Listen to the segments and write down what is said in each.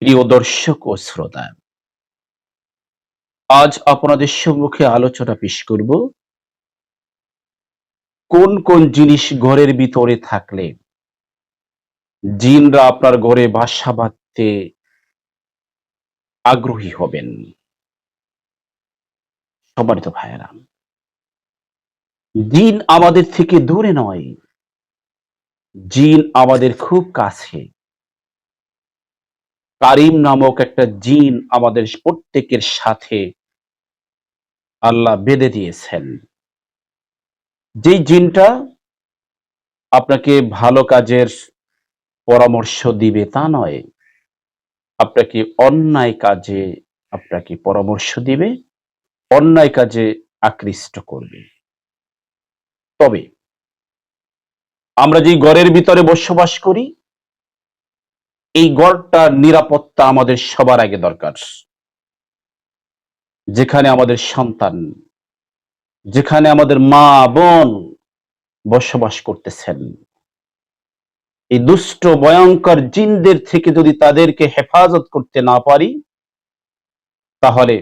প্রিয় দর্শক ও শ্রোতা, আজ আপনাদের সম্মুখে আলোচনা পেশ করব কোন কোন জিনিস ঘরের ভিতরে থাকলে জিনরা আপনার ঘরে বাসা বাঁধতে আগ্রহী হবেন। সম্মানিত ভাইয়েরা, জিন আমাদের থেকে দূরে নয়, জিন আমাদের খুব কাছে। কারিম নামক একটা জিন আমাদের প্রত্যেকের সাথে আল্লাহ বেঁধে দিয়েছেন। যেই জিনটা আপনাকে ভালো কাজের পরামর্শ দিবে তা নয়, আপনাকে অন্যায় কাজে আপনাকে পরামর্শ দিবে, অন্যায় কাজে আকৃষ্ট করবে। তবে আমরা যে ঘরের ভিতরে বসবাস করি, এই ঘরটার নিরাপত্তা আমাদের সবার আগে দরকার। যেখানে আমাদের সন্তান, যেখানে আমাদের মা বোন বসবাস করতেছেন, এই দুষ্ট ভয়ঙ্কর জিনদের থেকে যদি তাদেরকে হেফাজত করতে না পারি, তাহলে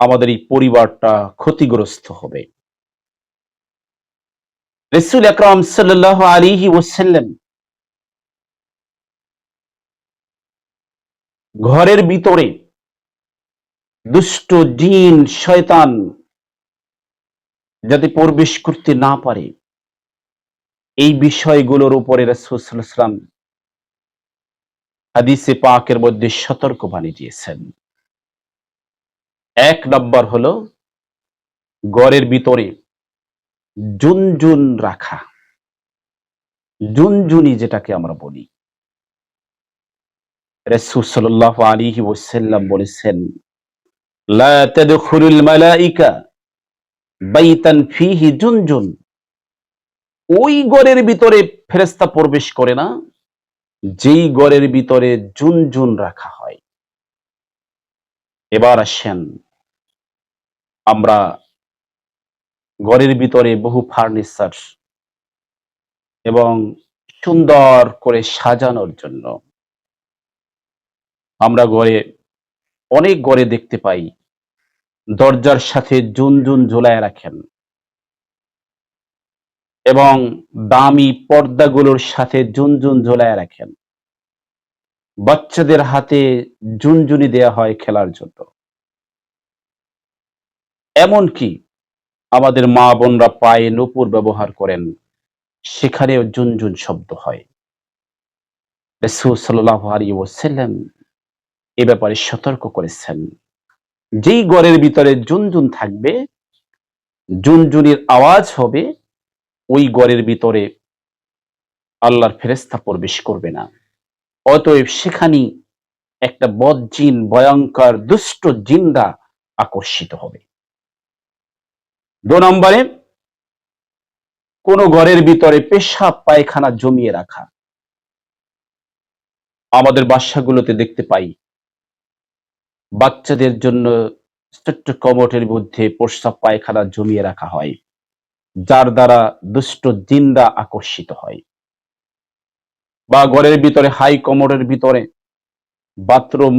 আমাদের এই পরিবারটা ক্ষতিগ্রস্ত হবে। রাসূল আকরাম সাল্লাল্লাহু আলাইহি ওয়াসাল্লাম ঘরের ভিতরে দুষ্ট জিন শয়তান যাতে প্রবেশ করতে না পারে, এই বিষয়গুলোর উপরে রাসূল সাল্লাল্লাহু আলাইহি ওয়াসাল্লাম হাদিসে পাকের মধ্যে সতর্কবাণী দিয়েছেন। এক নাম্বার হলো ঘরের ভিতরে জুনজুন রাখা। জুনজুনি যেটাকে আমরা বলি, রাসূল সাল্লাল্লাহু আলাইহি ওয়াসাল্লাম বলেছেন, লা তাদখুলুল মালাইকা বাইতান ফিহি জুনজুন। ওই ঘরের ভিতরে ফেরেশতা প্রবেশ করে না যেই ঘরের ভিতরে জুনজুন রাখা হয়। এবার আসেন, আমরা ঘরের ভিতরে বহু ফার্নিচার এবং সুন্দর করে সাজানোর জন্য আমরা অনেক ঘরে দেখতে পাই দরজার সাথে জুনজুন ঝোলায় রাখেন এবং দামি পর্দাগুলোর সাথে জুনজুন ঝোলায় রাখেন। বাচ্চাদের হাতে ঝুনঝুনি দেয়া হয় খেলার জন্য। এমনকি আমাদের মা বোনরা পায়ে নূপুর ব্যবহার করেন, সেখানেও ঝুনঝুন শব্দ হয়। রাসূল সাল্লাল্লাহু আলাইহি ওয়াসাল্লাম এ ব্যাপারে সতর্ক করেছেন। যেই ঘরের ভিতরে ঝুনঝুন থাকবে, ঝুনঝুনির আওয়াজ হবে, ওই ঘরের ভিতরে আল্লাহর ফেরেশতা প্রবেশ করবে না। অতএব সেখানেই একটা বদজিন, ভয়ঙ্কর দুষ্ট জিনরা আকর্ষিত হবে। ২ নম্বরে কোন ঘরের ভিতরে পেশাব পায়খানা জমিয়ে রাখা। আমাদের বাসাগুলোতে দেখতে পাই বাচ্চাদের জন্য ছোট্ট কমোটের মধ্যে প্রস্রাব পায়খানা জমিয়ে রাখা হয়, যার দ্বারা দুষ্ট জিনরা আকর্ষিত হয়। বা ঘরের ভিতরে হাই কমোডের ভিতরে বাথরুম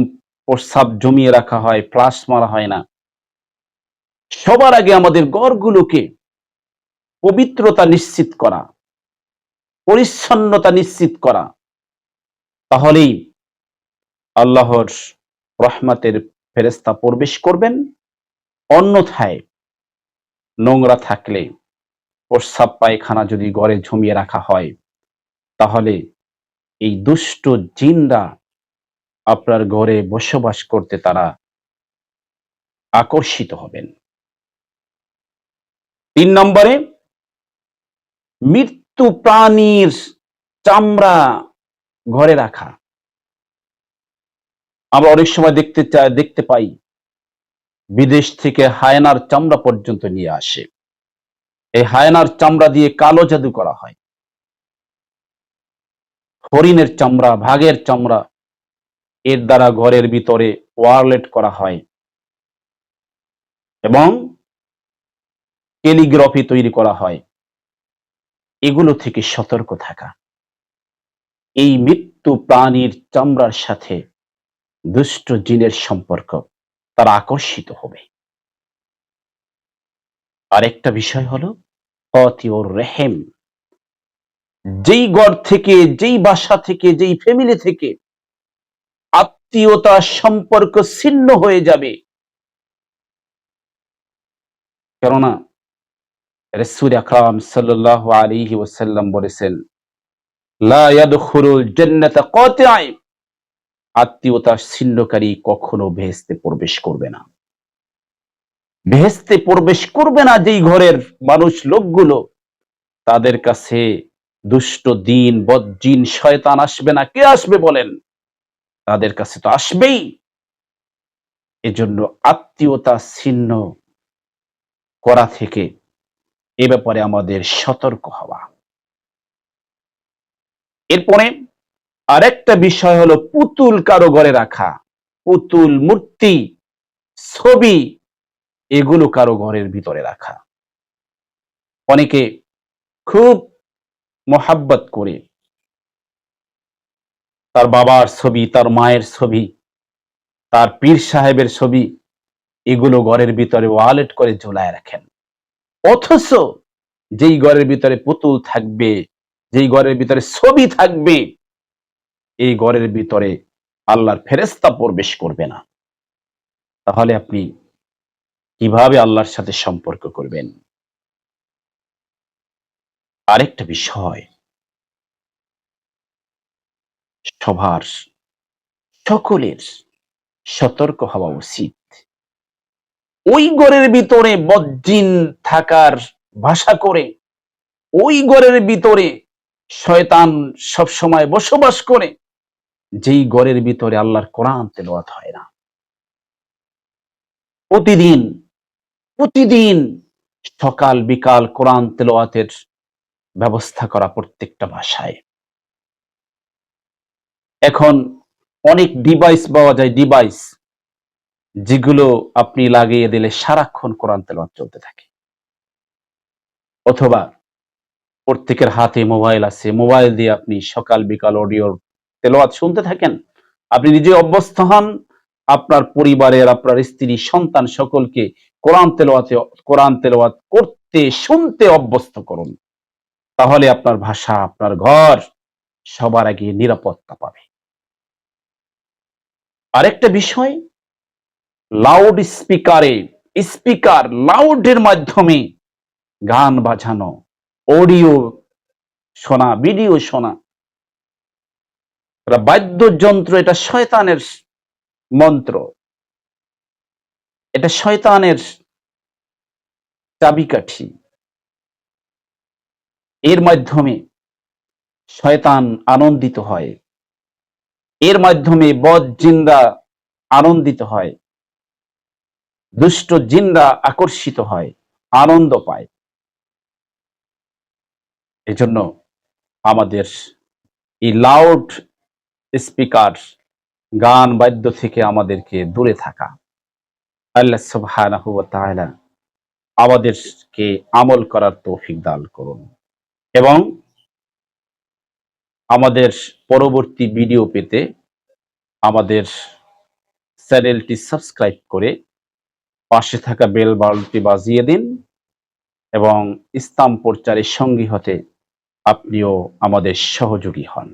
প্রস্রাব জমিয়ে রাখা হয়, ফ্লাশ মারা হয় না। সবার আগে আমাদের ঘরগুলোকে পবিত্রতা নিশ্চিত করা, পরিচ্ছন্নতা নিশ্চিত করা, তাহলেই আল্লাহর রহমতের ফেরেশতা প্রবেশ করবেন। অন্যথায় নোংরা থাকলে, প্রস্রাব পায়খানা যদি ঘরে জমিয়ে রাখা হয়, তাহলে এই দুষ্ট জিনরা আপনার ঘরে বসবাস করতে তারা আকর্ষিত হবেন। ৩ নম্বরে মৃত্যু প্রাণীর চামড়া ঘরে রাখা। আমরা অনেক সময় দেখতে পাই বিদেশ থেকে হায়নার চামড়া পর্যন্ত নিয়ে আসে। এই হায়নার চামড়া দিয়ে কালো জাদু করা হয়। হরিণের চামড়া, বাঘের চামড়া, এর দ্বারা ঘরের ভিতরে ওয়ারলেট করা হয় এবং ক্যালিগ্রাফি তৈরি করা হয়। এগুলো থেকে সতর্ক থাকা। এই মৃত্যু প্রাণীর চামড়ার সাথে দুষ্ট জিনের সম্পর্ক, তারা আকর্ষিত হবে। আরেকটা বিষয় হলো কতিউর রেহেম, যেই ঘর থেকে, যেই বাসা থেকে, যেই ফ্যামিলি থেকে আত্মীয়তা সম্পর্ক ছিন্ন হয়ে যাবে, কেননা রাসূল আকরাম সাল্লাল্লাহু আলাইহি ওয়াসাল্লাম বলেছেন, লা ইয়াদখুলুল জান্নাতা কাতিআ, আত্মীয়তা ছিন্নকারী কখনো বেহেশতে প্রবেশ করবে না। বেহেশতে প্রবেশ করবে না যেই ঘরের মানুষ লোকগুলো, তাদের কাছে দুষ্ট দিন বজ্জিন শয়তান আসবে না। কে আসবে বলেন? তাদের কাছে তো আসবেই। এজন্য আত্মীয়তা ছিন্ন করা থেকে এ ব্যাপারে আমাদের সতর্ক হওয়া। এরপরে আরেকটা বিষয় হলো পুতুল কারো ঘরে রাখা, পুতুল, মূর্তি, ছবি, এগুলো কারো ঘরের ভিতরে রাখা। অনেকে খুব মোহাব্বত করে তার বাবার ছবি, তার মায়ের ছবি, তার পীর সাহেবের ছবি, এগুলো ঘরের ভিতরে ওয়ালেট করে ঝোলায় রাখেন। অথচ যেই ঘরের ভিতরে পুতুল থাকবে, যেই ঘরের ভিতরে ছবি থাকবে, এই ঘরের ভিতরে আল্লাহর ফেরেশতা প্রবেশ করবে না। তাহলে আপনি কিভাবে আল্লাহর সাথে সম্পর্ক করবেন? আরেকটা বিষয়, সবার, সকলের সতর্ক হওয়া উচিত। ওই ঘরের ভিতরে বজ্জিন থাকার ভাষা করে, ওই ঘরের ভিতরে শয়তান সবসময় বসবাস করে, যেই ঘরের ভিতরে আল্লাহর কোরআন তেলাওয়াত হয় না। প্রতিদিন প্রতিদিন সকাল বিকাল কোরআন তেলাওয়াতের ব্যবস্থা করা প্রত্যেকটা ভাষায়। এখন অনেক ডিভাইস পাওয়া যায়, ডিভাইস, যেগুলো আপনি লাগিয়ে দিলে সারাক্ষণ কোরআন তেলাওয়াত চলতে থাকে। অথবা প্রত্যেকের হাতে মোবাইল আছে, মোবাইল দিয়ে আপনি সকাল বিকাল অডিওর তেলাওয়াত শুনতে থাকেন। আপনি নিজে অভ্যস্ত হন, আপনার পরিবারের, আপনার স্ত্রী, সন্তান সকলকে কোরআন তেলাওয়াত করতে, শুনতে অভ্যস্ত করুন। তাহলে আপনার ভাষা, আপনার ঘর সবার আগে নিরাপত্তা পাবে। আরেকটা বিষয়, লাউড স্পিকার লাউডের মাধ্যমে গান বাজানো, অডিও শোনা, ভিডিও শোনা, এটা বাদ্যযন্ত্র, এটা শয়তানের মন্ত্র, এটা শয়তানের চাবিকাঠি। এর মাধ্যমে শয়তান আনন্দিত হয়, এর মাধ্যমে বদ জিনরা আনন্দিত হয়, দুষ্ট জিনরা আকর্ষিত হয়, আনন্দ পায়। এজন্য আমাদের এই লাউড স্পিকার, গান বাদ্য থেকে আমাদেরকে দূরে থাকা। আল্লাহ সুবহানাহু ওয়া তাআলা আমাদেরকে আমল করার তৌফিক দান করুন এবং আমাদের পরবর্তী ভিডিও পেতে আমাদের চ্যানেলটি সাবস্ক্রাইব করে পাশে থাকা বেল বাটনটি বাজিয়ে দিন এবং ইসলাম প্রচারের সঙ্গী হতে আপনিও আমাদের সহযোগী হন।